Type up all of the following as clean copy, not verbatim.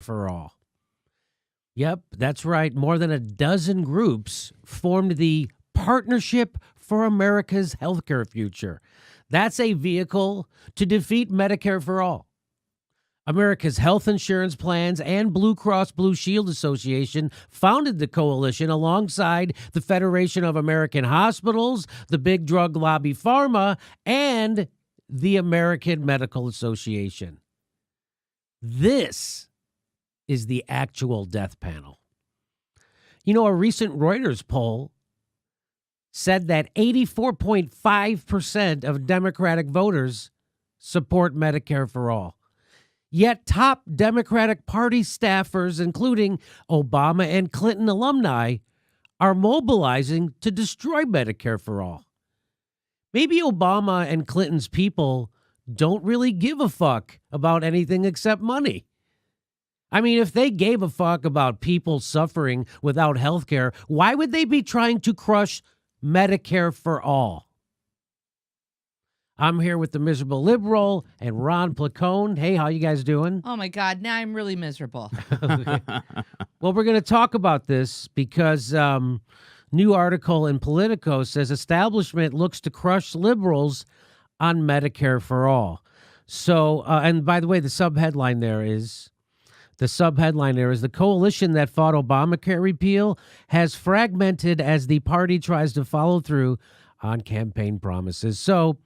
for All. Yep, that's right. More than a dozen groups formed the Partnership for America's Healthcare Future. That's a vehicle to defeat Medicare for All. America's Health Insurance Plans and Blue Cross Blue Shield Association founded the coalition alongside the Federation of American Hospitals, the big drug lobby pharma, and the American Medical Association. This is the actual death panel. You know, a recent Reuters poll said that 84.5% of Democratic voters support Medicare for All. Yet top Democratic Party staffers, including Obama and Clinton alumni, are mobilizing to destroy Medicare for All. Maybe Obama and Clinton's people don't really give a fuck about anything except money. I mean, if they gave a fuck about people suffering without health care, why would they be trying to crush Medicare for All? I'm here with the miserable liberal and Ron Placone. Hey, how you guys doing? Oh, my God. Now I'm really miserable. Okay. Well, we're going to talk about this because new article in Politico says establishment looks to crush liberals on Medicare for All. So, and by the way, the subheadline there is the coalition that fought Obamacare repeal has fragmented as the party tries to follow through on campaign promises. So,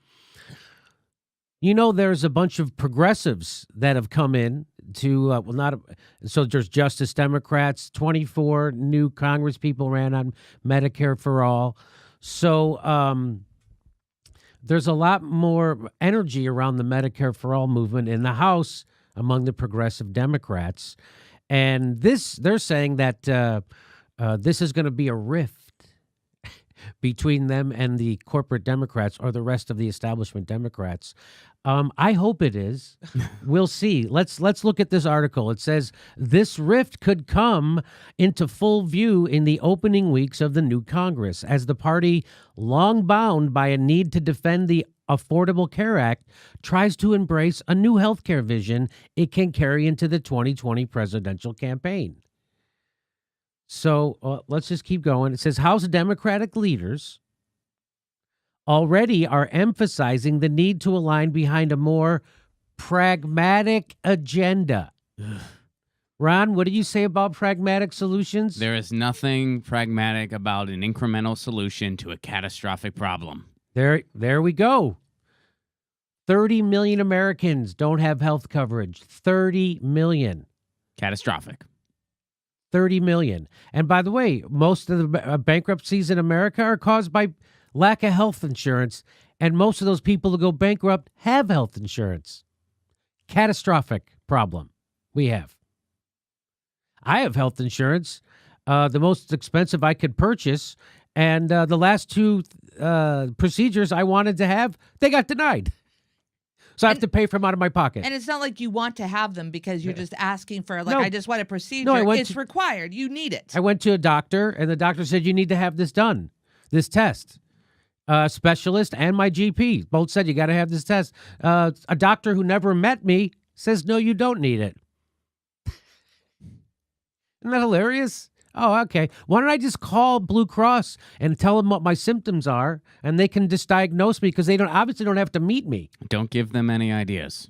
you know, there's a bunch of progressives that have come in to, so there's Justice Democrats, 24 new Congress people ran on Medicare for All. So there's a lot more energy around the Medicare for All movement in the House among the progressive Democrats. And they're saying that this is going to be a rift between them and the corporate Democrats or the rest of the establishment Democrats. I hope it is. We'll see. Let's look at this article. It says this rift could come into full view in the opening weeks of the new Congress as the party, long bound by a need to defend the Affordable Care Act, tries to embrace a new health care vision it can carry into the 2020 presidential campaign. So let's just keep going. It says House Democratic leaders already are emphasizing the need to align behind a more pragmatic agenda. Ron, what do you say about pragmatic solutions? There is nothing pragmatic about an incremental solution to a catastrophic problem. There we go. 30 million Americans don't have health coverage. 30 million. Catastrophic. 30 million. And by the way, most of the bankruptcies in America are caused by lack of health insurance, and most of those people who go bankrupt have health insurance. Catastrophic problem we have. I have health insurance, the most expensive I could purchase, and the last two procedures I wanted to have, they got denied. So I have to pay for them out of my pocket. And it's not like you want to have them because you're just asking for, No. I just want a procedure. No, it's required. You need it. I went to a doctor, and the doctor said, you need to have this done, this test. Specialist and my GP both said, you got to have this test. A doctor who never met me says, no, you don't need it. Isn't that hilarious? Oh, okay. Why don't I just call Blue Cross and tell them what my symptoms are, and they can just diagnose me because they obviously don't have to meet me. Don't give them any ideas.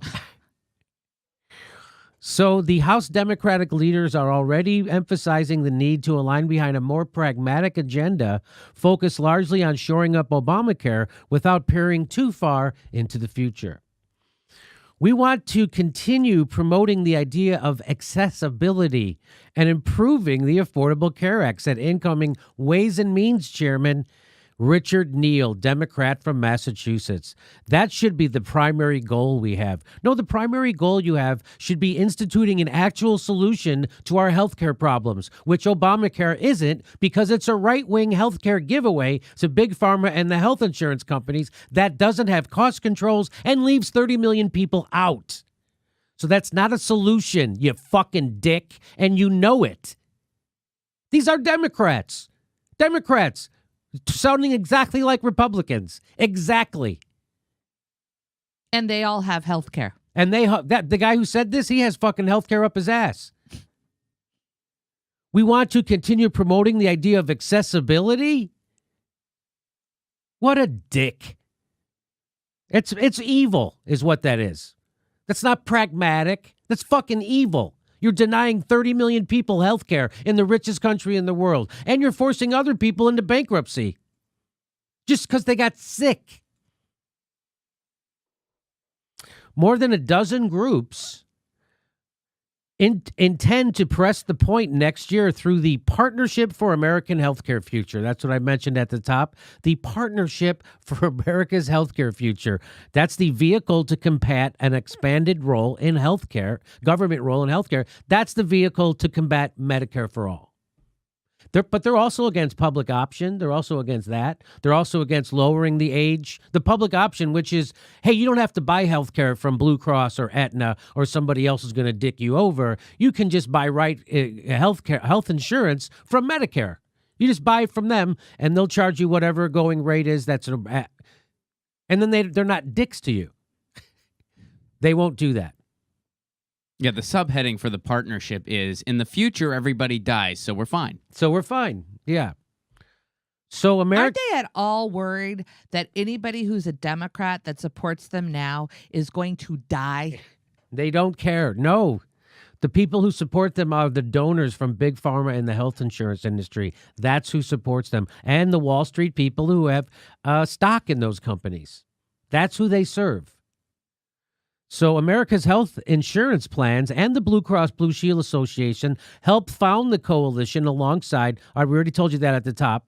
So the House Democratic leaders are already emphasizing the need to align behind a more pragmatic agenda focused largely on shoring up Obamacare without peering too far into the future. We want to continue promoting the idea of accessibility and improving the Affordable Care Act, said incoming Ways and Means Chairman Richard Neal, Democrat from Massachusetts. That should be the primary goal we have. No, the primary goal you have should be instituting an actual solution to our healthcare problems, which Obamacare isn't because it's a right-wing healthcare giveaway to Big Pharma and the health insurance companies that doesn't have cost controls and leaves 30 million people out. So that's not a solution, you fucking dick, and you know it. These are Democrats. Democrats. Sounding exactly like Republicans. Exactly. And they all have health care. And the guy who said this, he has fucking health care up his ass. We want to continue promoting the idea of accessibility? What a dick. It's evil is what that is. That's not pragmatic. That's fucking evil. You're denying 30 million people health care in the richest country in the world, and you're forcing other people into bankruptcy just because they got sick. More than a dozen groups intend to press the point next year through the Partnership for American Healthcare Future. That's what I mentioned at the top. The Partnership for America's Healthcare Future. That's the vehicle to combat an expanded role in healthcare, government role in healthcare. That's the vehicle to combat Medicare for all. But they're also against public option. They're also against that. They're also against lowering the age. The public option, which is, hey, you don't have to buy health care from Blue Cross or Aetna or somebody else is going to dick you over. You can just buy health insurance from Medicare. You just buy from them, and they'll charge you whatever going rate is. And then they're not dicks to you. They won't do that. Yeah, the subheading for the partnership is, in the future, everybody dies, so we're fine. Yeah. So Aren't they at all worried that anybody who's a Democrat that supports them now is going to die? They don't care. No. The people who support them are the donors from Big Pharma and the health insurance industry. That's who supports them. And the Wall Street people who have stock in those companies. That's who they serve. So America's health insurance plans and the Blue Cross Blue Shield Association helped found the coalition alongside, I already told you that at the top,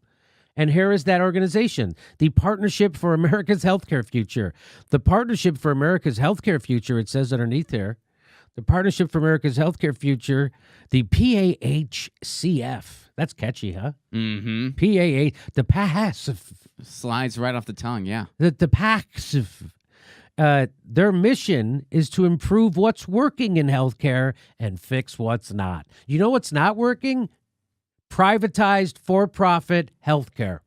and here is that organization, the Partnership for America's Healthcare Future. The Partnership for America's Healthcare Future, it says underneath there, the Partnership for America's Healthcare Future, the PAHCF. That's catchy, huh? Mm-hmm. PAH, the PAHCF. Slides right off the tongue, yeah. The PAHCF. Their mission is to improve what's working in healthcare and fix what's not. You know what's not working? Privatized for-profit healthcare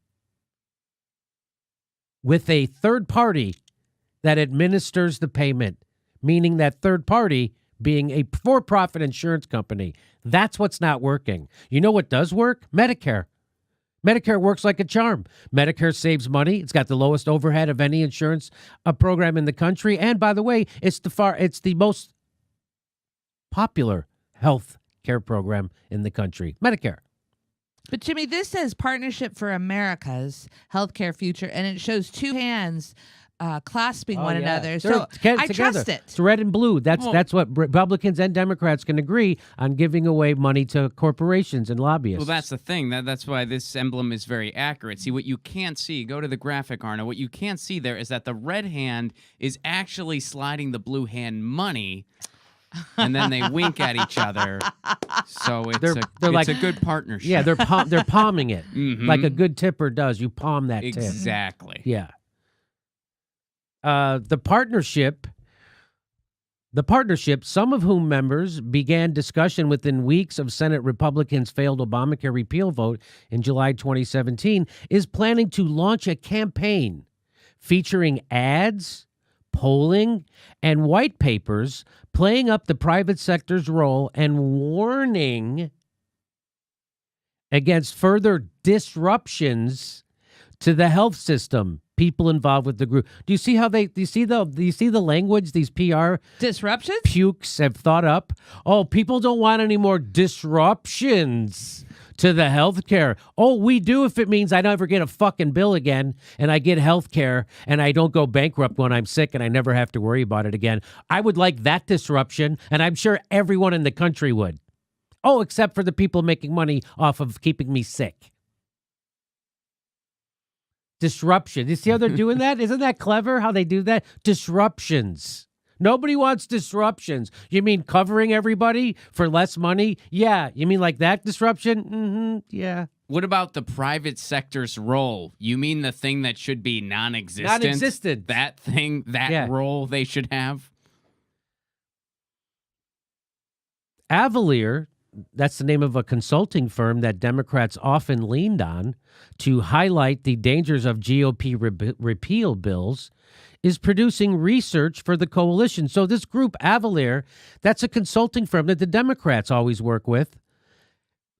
with a third party that administers the payment, meaning that third party being a for-profit insurance company. That's what's not working. You know what does work? Medicare. Medicare works like a charm. Medicare saves money. It's got the lowest overhead of any insurance program in the country. And by the way, it's the most popular health care program in the country. Medicare. But Jimmy, this says Partnership for America's Healthcare Future, and it shows two hands clasping one another. So I trust it. It's red and blue. That's what Republicans and Democrats can agree on, giving away money to corporations and lobbyists. Well, that's the thing. That's why this emblem is very accurate. See, what you can't see, go to the graphic, Arno. What you can't see there is that the red hand is actually sliding the blue hand money, and then they wink at each other. So it's a good partnership. Yeah, they're palming it Mm-hmm. like a good tipper does. You palm that tip. Exactly. Yeah. The partnership, some of whom members began discussion within weeks of Senate Republicans' failed Obamacare repeal vote in July 2017, is planning to launch a campaign featuring ads, polling, and white papers playing up the private sector's role and warning against further disruptions to the health system. People involved with the group. Do you see the language these PR disruptions pukes have thought up? Oh, people don't want any more disruptions to the health care. Oh, we do if it means I never get a fucking bill again and I get health care and I don't go bankrupt when I'm sick and I never have to worry about it again. I would like that disruption, and I'm sure everyone in the country would. Oh, except for the people making money off of keeping me sick. Disruption. You see how they're doing that? Isn't that clever how they do that? Disruptions. Nobody wants disruptions. You mean covering everybody for less money? Yeah. You mean like that disruption? Mm-hmm. Yeah. What about the private sector's role? You mean the thing that should be non-existent? Non-existent. That thing, role they should have? Avalier, that's the name of a consulting firm that Democrats often leaned on to highlight the dangers of GOP repeal bills, is producing research for the coalition. So this group, Avalier, that's a consulting firm that the Democrats always work with.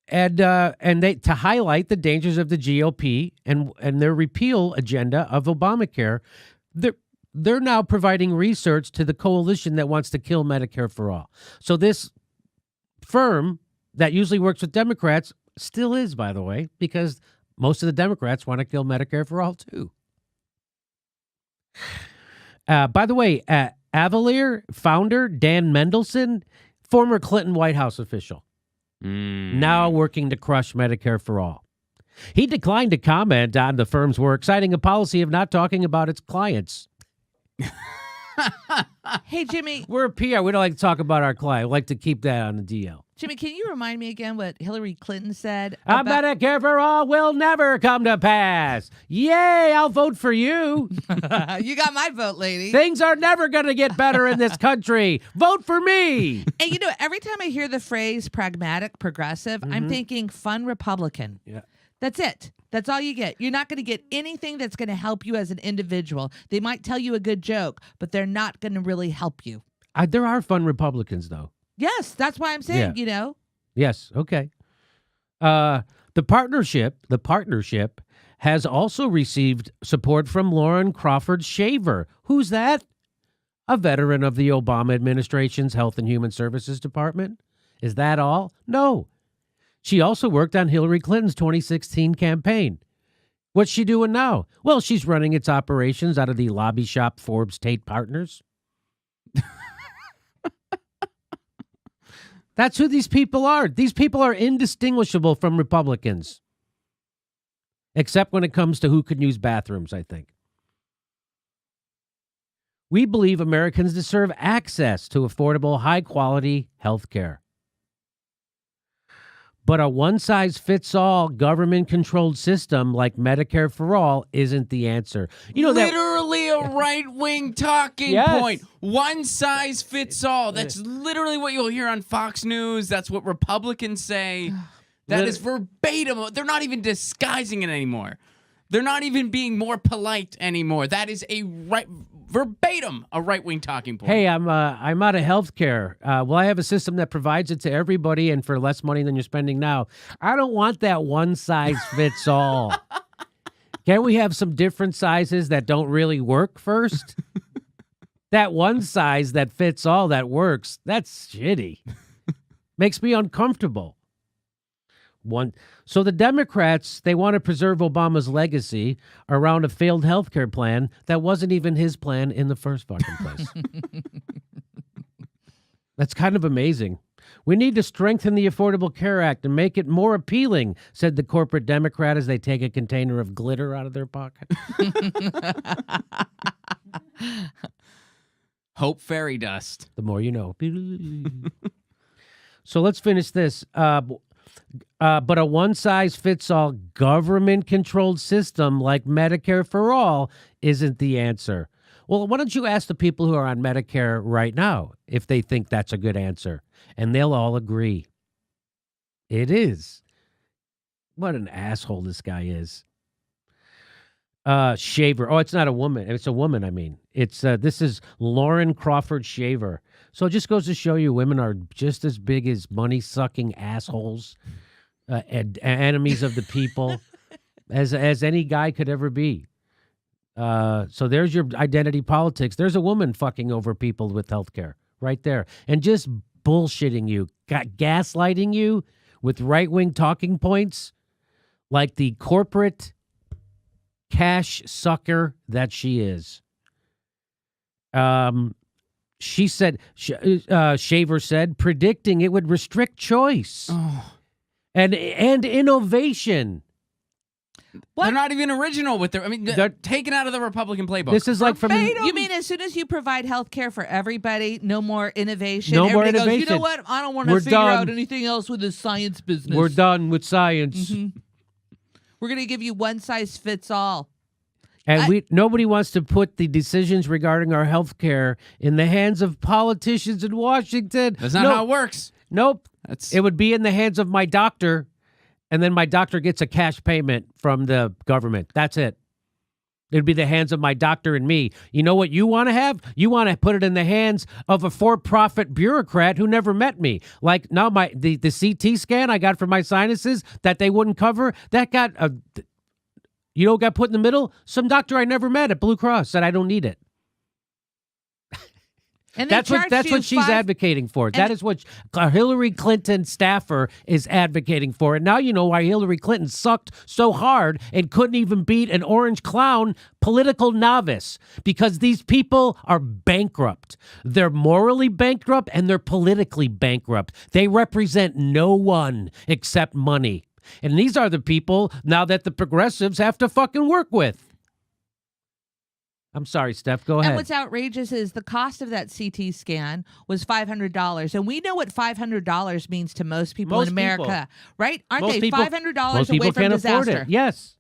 and they to highlight the dangers of the GOP and their repeal agenda of Obamacare. They're now providing research to the coalition that wants to kill Medicare for all. So this firm that usually works with Democrats still is, by the way, because most of the Democrats want to kill Medicare for all too. By the way, Avalier founder Dan Mendelsohn, former Clinton White House official, now working to crush Medicare for all. He declined to comment on the firm's work, citing a policy of not talking about its clients. Hey, Jimmy. We're a PR. We don't like to talk about our client. We like to keep that on the DL. Jimmy, can you remind me again what Hillary Clinton said? Medicare for all will never come to pass. Yay, I'll vote for you. You got my vote, lady. Things are never going to get better in this country. Vote for me. And you know, every time I hear the phrase pragmatic progressive, I'm thinking fun Republican. Yeah. That's it. That's all you get. You're not going to get anything that's going to help you as an individual. They might tell you a good joke, but they're not going to really help you. There are fun Republicans, though. Yes, that's why I'm saying, you know. Yes, okay. The partnership has also received support from Lauren Crawford Shaver. Who's that? A veteran of the Obama administration's Health and Human Services Department. Is that all? No. She also worked on Hillary Clinton's 2016 campaign. What's she doing now? Well, she's running its operations out of the lobby shop Forbes Tate Partners. That's who these people are. These people are indistinguishable from Republicans. Except when it comes to who can use bathrooms, I think. We believe Americans deserve access to affordable, high-quality health care. But a one-size-fits-all government-controlled system like Medicare for All isn't the answer. You know, literally a right-wing talking point. One size fits all. That's literally what you'll hear on Fox News. That's what Republicans say. That is verbatim. They're not even disguising it anymore. They're not even being more polite anymore. That is verbatim a right-wing talking point. Hey, I'm out of health care. Well, I have a system that provides it to everybody and for less money than you're spending now. I don't want that one size fits all. Can't we have some different sizes that don't really work first? That one size that fits all that works, that's shitty. Makes me uncomfortable. So the Democrats, they want to preserve Obama's legacy around a failed health care plan that wasn't even his plan in the first fucking place. That's kind of amazing. We need to strengthen the Affordable Care Act and make it more appealing, said the corporate Democrat as they take a container of glitter out of their pocket. Hope fairy dust. The more you know. So let's finish this. But a one-size-fits-all government-controlled system like Medicare for All isn't the answer. Well, why don't you ask the people who are on Medicare right now if they think that's a good answer? And they'll all agree. It is. What an asshole this guy is. Shaver. Oh, it's not a woman. It's a woman, I mean. This is Lauren Crawford Shaver. So it just goes to show you women are just as big as money-sucking assholes, enemies of the people, as any guy could ever be. So there's your identity politics. There's a woman fucking over people with healthcare right there. And just bullshitting you, gaslighting you with right-wing talking points like the corporate cash sucker that she is. She said, Shaver said, predicting it would restrict choice and innovation. What? They're not even original with their. I mean, they're taken out of the Republican playbook. This is like from. You mean as soon as you provide health care for everybody, no more innovation? No more Everybody innovation. Goes, you know what? I don't want to figure out anything else with this science business. We're done with science. Mm-hmm. We're going to give you one size fits all. And nobody wants to put the decisions regarding our health care in the hands of politicians in Washington. That's not how it works. Nope. It would be in the hands of my doctor, and then my doctor gets a cash payment from the government. That's it. It'd be the hands of my doctor and me. You know what you want to have? You want to put it in the hands of a for-profit bureaucrat who never met me. Like now, the CT scan I got for my sinuses that they wouldn't cover, that got got put in the middle. Some doctor I never met at Blue Cross said I don't need it. And that's what she's advocating for. That is what a Hillary Clinton staffer is advocating for. And now you know why Hillary Clinton sucked so hard and couldn't even beat an orange clown political novice. Because these people are bankrupt. They're morally bankrupt and they're politically bankrupt. They represent no one except money. And these are the people now that the progressives have to fucking work with. I'm sorry, Steph. Go ahead. And what's outrageous is the cost of that CT scan was $500. And we know what $500 means to most people in America, right? Aren't they $500 away from disaster? Yes.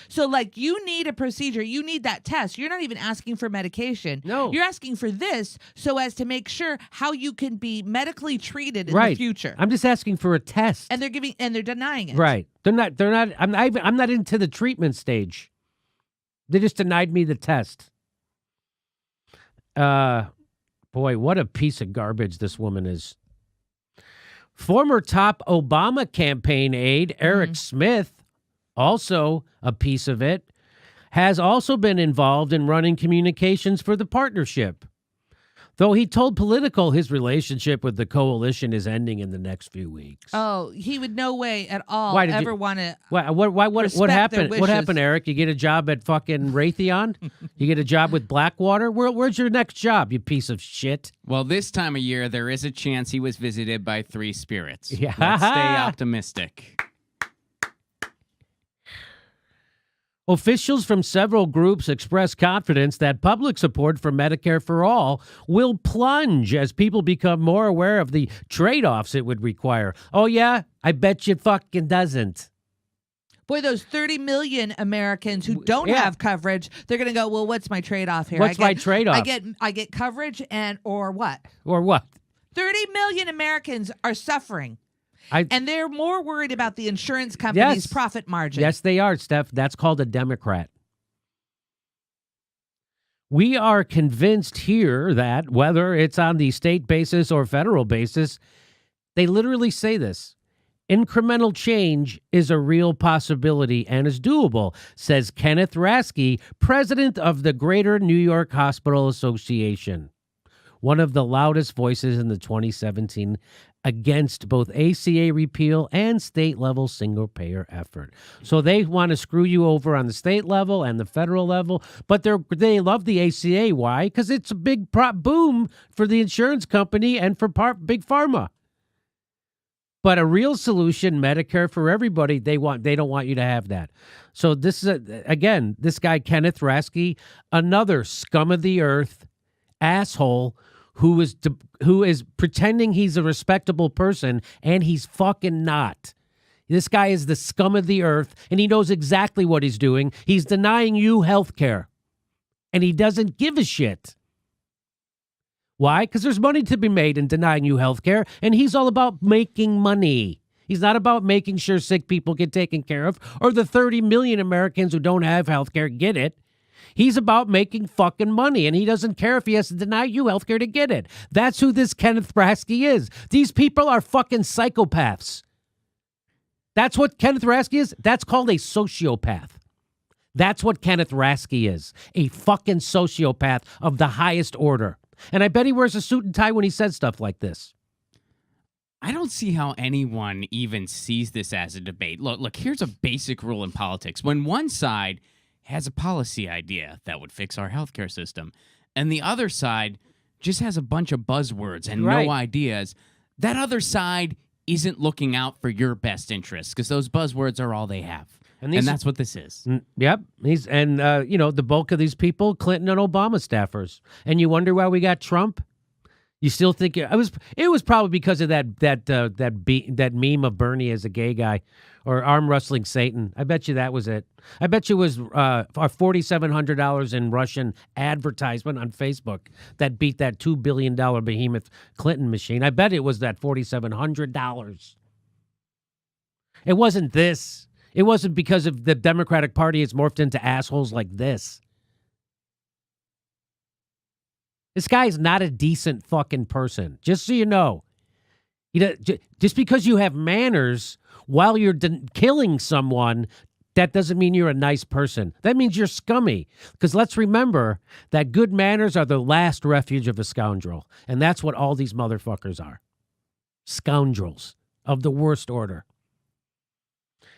So, like, you need a procedure. You need that test. You're not even asking for medication. No. You're asking for this so as to make sure how you can be medically treated in the future. I'm just asking for a test. And they're denying it. Right. They're not, I'm not into the treatment stage. They just denied me the test. Boy, what a piece of garbage this woman is. Former top Obama campaign aide Eric Smith, also a piece of it, has also been involved in running communications for the partnership. Though he told Politico his relationship with the coalition is ending in the next few weeks. Oh, he would no way at all want to. What happened? What happened, Eric? You get a job at fucking Raytheon? You get a job with Blackwater? Where's your next job, you piece of shit? Well, this time of year, there is a chance he was visited by three spirits. Yeah. Let's stay optimistic. Officials from several groups express confidence that public support for Medicare for All will plunge as people become more aware of the trade-offs it would require. Oh, yeah? I bet you fucking doesn't. Boy, those 30 million Americans who don't have coverage, they're going to go, well, what's my trade-off here? What's my trade-off? I get coverage or what? Or what? 30 million Americans are suffering. And they're more worried about the insurance company's profit margin. Yes, they are, Steph. That's called a Democrat. We are convinced here that whether it's on the state basis or federal basis, they literally say this. Incremental change is a real possibility and is doable, says Kenneth Rasky, president of the Greater New York Hospital Association, one of the loudest voices in the 2017 against both ACA repeal and state-level single-payer effort. So they want to screw you over on the state level and the federal level, but they love the ACA. Why? Because it's a big boom for the insurance company and for big pharma. But a real solution, Medicare for everybody, they don't want you to have that. So this is, again, this guy, Kenneth Rasky, another scum of the earth asshole who is pretending he's a respectable person, and he's fucking not. This guy is the scum of the earth, and he knows exactly what he's doing. He's denying you health care, and he doesn't give a shit. Why? Because there's money to be made in denying you health care, and he's all about making money. He's not about making sure sick people get taken care of, or the 30 million Americans who don't have health care get it. He's about making fucking money, and he doesn't care if he has to deny you health care to get it. That's who this Kenneth Rasky is. These people are fucking psychopaths. That's what Kenneth Rasky is. That's called a sociopath. That's what Kenneth Rasky is, a fucking sociopath of the highest order. And I bet he wears a suit and tie when he says stuff like this. I don't see how anyone even sees this as a debate. Look, here's a basic rule in politics. When one side has a policy idea that would fix our healthcare system, and the other side just has a bunch of buzzwords and no ideas, that other side isn't looking out for your best interests because those buzzwords are all they have. And that's what this is. Yep. The bulk of these people, Clinton and Obama staffers. And you wonder why we got Trump? You still think it was probably because of that meme of Bernie as a gay guy or arm wrestling Satan. I bet you that was it. I bet you it was $4,700 in Russian advertisement on Facebook that beat that $2 billion behemoth Clinton machine. I bet it was that $4,700. It wasn't this. It wasn't because of the Democratic Party has morphed into assholes like this. This guy is not a decent fucking person. Just so you know. Just because you have manners while you're killing someone, that doesn't mean you're a nice person. That means you're scummy. Because let's remember that good manners are the last refuge of a scoundrel. And that's what all these motherfuckers are. Scoundrels of the worst order.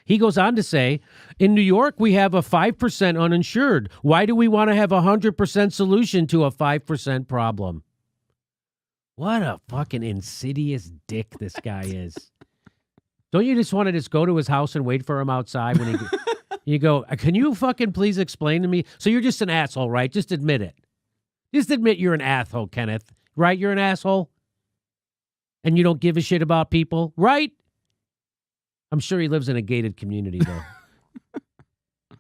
He goes on to say, in New York, we have a 5% uninsured. Why do we want to have a 100% solution to a 5% problem? What a fucking insidious dick this guy is. Don't you just want to just go to his house and wait for him outside when you go, can you fucking please explain to me? So you're just an asshole, right? Just admit it. Just admit you're an asshole, Kenneth. Right? You're an asshole? And you don't give a shit about people, right? I'm sure he lives in a gated community, though.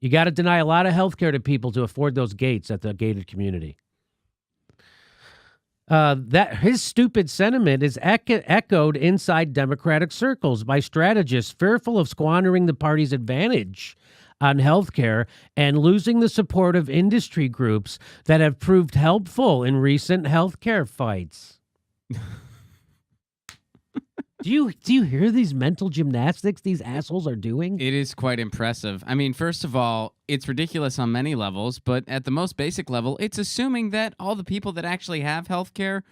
You got to deny a lot of health care to people to afford those gates at the gated community. That his stupid sentiment is echoed inside Democratic circles by strategists fearful of squandering the party's advantage on health care and losing the support of industry groups that have proved helpful in recent health care fights. Do you hear these mental gymnastics these assholes are doing? It is quite impressive. I mean, first of all, it's ridiculous on many levels, but at the most basic level, it's assuming that all the people that actually have health care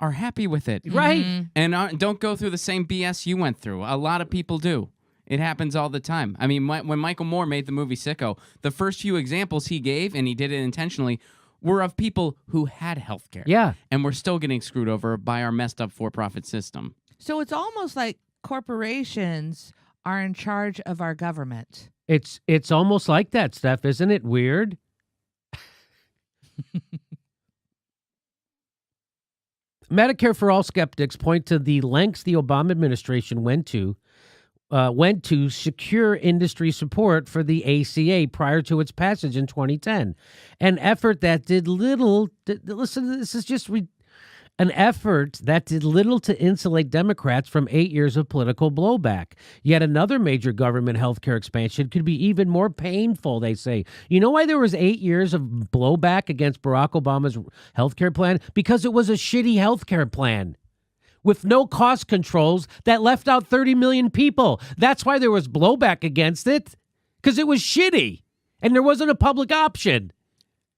are happy with it. Right. And don't go through the same BS you went through. A lot of people do. It happens all the time. I mean, when Michael Moore made the movie Sicko, the first few examples he gave, and he did it intentionally, were of people who had health care. Yeah. And we're still getting screwed over by our messed up for-profit system. So it's almost like corporations are in charge of our government. It's almost like that, Steph. Isn't it weird? Medicare for All skeptics point to the lengths the Obama administration went to secure industry support for the ACA prior to its passage in 2010. An effort that did little. Listen, this is just an effort that did little to insulate Democrats from 8 years of political blowback. Yet another major government healthcare expansion could be even more painful, they say. You know why there was 8 years of blowback against Barack Obama's healthcare plan? Because it was a shitty healthcare plan with no cost controls that left out 30 million people. That's why there was blowback against it, because it was shitty and there wasn't a public option.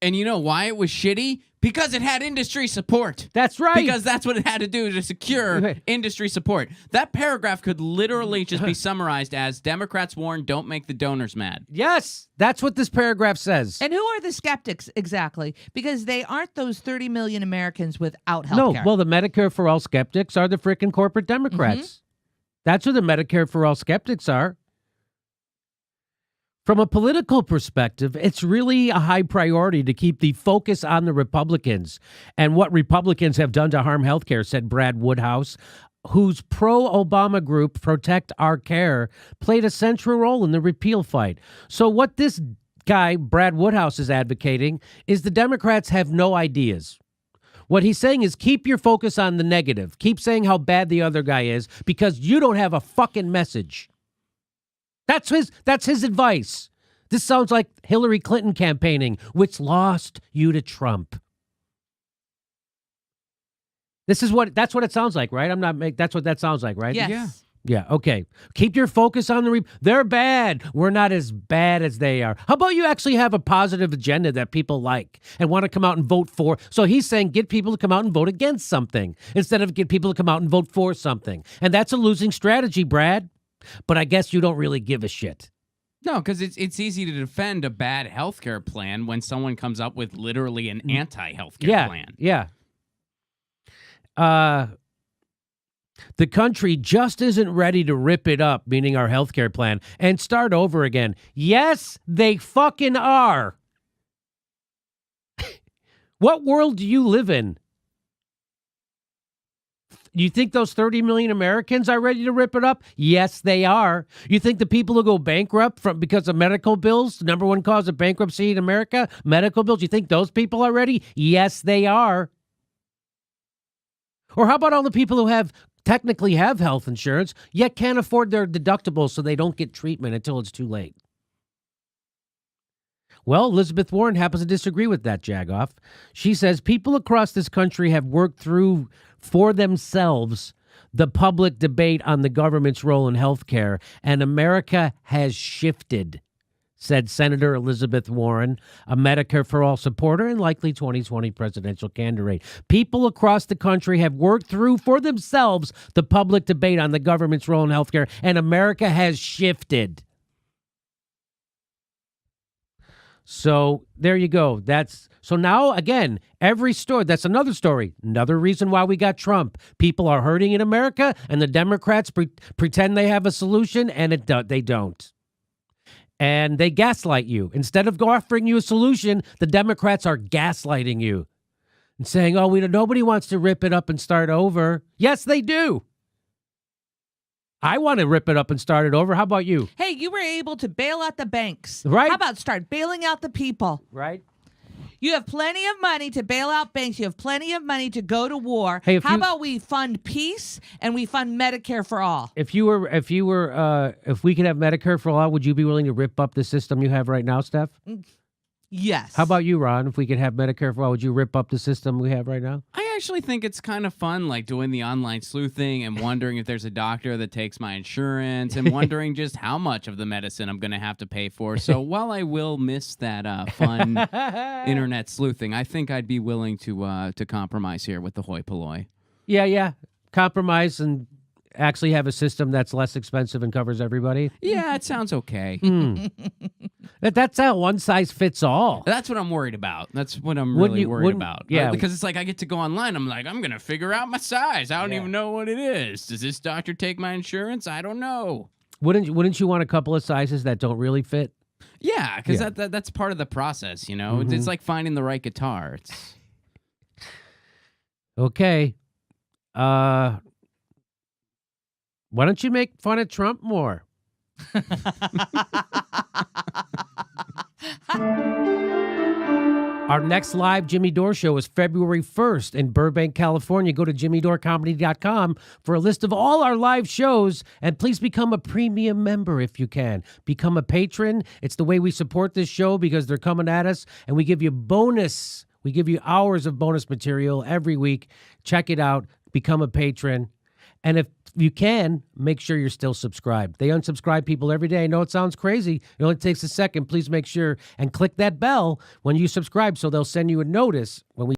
And you know why it was shitty? Because it had industry support. That's right. Because that's what it had to do to secure industry support. That paragraph could literally just be summarized as Democrats warn, don't make the donors mad. Yes, that's what this paragraph says. And who are the skeptics exactly? Because they aren't those 30 million Americans without health care. No, well, the Medicare for All skeptics are the frickin' corporate Democrats. Mm-hmm. That's who the Medicare for All skeptics are. From a political perspective, it's really a high priority to keep the focus on the Republicans and what Republicans have done to harm healthcare, said Brad Woodhouse, whose pro-Obama group, Protect Our Care, played a central role in the repeal fight. So what this guy, Brad Woodhouse, is advocating is the Democrats have no ideas. What he's saying is keep your focus on the negative. Keep saying how bad the other guy is because you don't have a fucking message. That's his advice. This sounds like Hillary Clinton campaigning, which lost you to Trump. That's what it sounds like, right? That's what that sounds like, right? Yes. Yeah, okay. Keep your focus on they're bad. We're not as bad as they are. How about you actually have a positive agenda that people like and want to come out and vote for? So he's saying get people to come out and vote against something instead of get people to come out and vote for something. And that's a losing strategy, Brad. But I guess you don't really give a shit. No, because it's easy to defend a bad healthcare plan when someone comes up with literally an anti-healthcare plan. Yeah. The country just isn't ready to rip it up, meaning our healthcare plan, and start over again. Yes, they fucking are. What world do you live in? You think those 30 million Americans are ready to rip it up? Yes, they are. You think the people who go bankrupt because of medical bills, the number one cause of bankruptcy in America, medical bills, you think those people are ready? Yes, they are. Or how about all the people who technically have health insurance, yet can't afford their deductibles so they don't get treatment until it's too late? Well, Elizabeth Warren happens to disagree with that, Jagoff. She says people across this country have worked through for themselves the public debate on the government's role in health care, and America has shifted, said Senator Elizabeth Warren, a Medicare for All supporter and likely 2020 presidential candidate. People across the country have worked through for themselves the public debate on the government's role in health care, and America has shifted. So there you go. So now, again, every story, that's another story. Another reason why we got Trump. People are hurting in America, and the Democrats pretend they have a solution, and they don't. And they gaslight you. Instead of offering you a solution, the Democrats are gaslighting you and saying, oh, nobody wants to rip it up and start over. Yes, they do. I want to rip it up and start it over. How about you? Hey, you were able to bail out the banks. Right. How about start bailing out the people? Right. You have plenty of money to bail out banks. You have plenty of money to go to war. Hey, how about we fund peace and we fund Medicare for all? If we could have Medicare for all, would you be willing to rip up the system you have right now, Steph? Yes. How about you, Ron? If we could have Medicare for all, would you rip up the system we have right now? I actually think it's kind of fun, like doing the online sleuthing and wondering if there's a doctor that takes my insurance and wondering just how much of the medicine I'm going to have to pay for. So while I will miss that fun internet sleuthing, I think I'd be willing to compromise here with the hoi polloi. Yeah. Compromise and actually have a system that's less expensive and covers everybody. Yeah, it sounds okay. That's how one size fits all. That's what I'm worried about. That's what I'm really worried about. Yeah. Because it's like I get to go online. I'm like, I'm going to figure out my size. I don't even know what it is. Does this doctor take my insurance? I don't know. Wouldn't you want a couple of sizes that don't really fit? Yeah, because that's part of the process, you know? It's like finding the right guitar. It's okay. Why don't you make fun of Trump more? Our next live Jimmy Dore show is February 1st in Burbank, California. Go to jimmydorcomedy.com for a list of all our live shows, and please become a premium member if you can. Become a patron. It's the way we support this show because they're coming at us, and we give you bonus. We give you hours of bonus material every week. Check it out. Become a patron. And if you can, make sure you're still subscribed. They unsubscribe people every day. I know it sounds crazy. It only takes a second. Please make sure and click that bell when you subscribe so they'll send you a notice when we